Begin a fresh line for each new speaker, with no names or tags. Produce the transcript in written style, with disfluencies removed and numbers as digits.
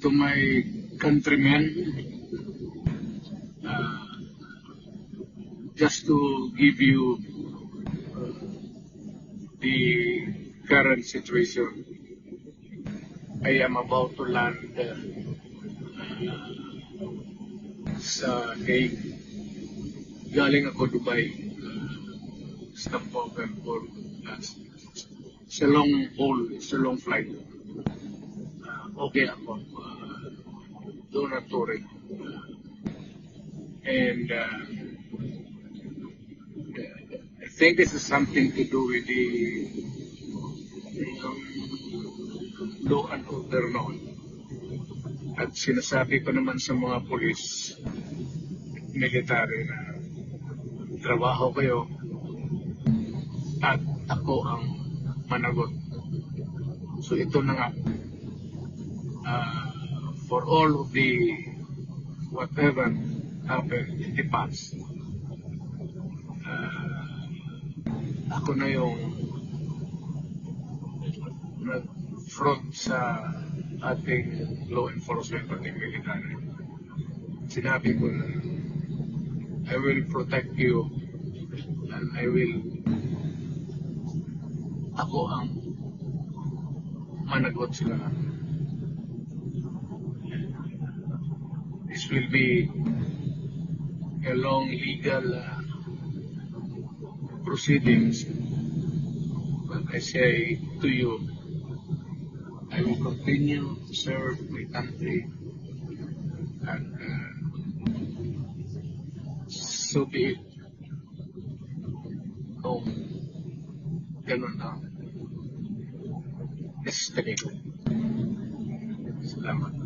to my countrymen, just to give you the current situation. I am about to land sa Hague. Galing ako Dubai, stopover for it's a long haul, it's a long flight. Okay ako, do not worry. And I think this is something to do with the law and order noon. At sinasabi ko naman sa mga pulis, military na trabaho kayo at ako ang managot. So ito na nga, for all of the whatever happened in the past, ako na yung nag-front sa ating law enforcement at military. Sinabi ko na I will protect you and ako ang managot sila. This will be a long legal proceedings, but I say to you, I will continue to serve my country, and so be it. Ganun na. Destiny ko. Salamat.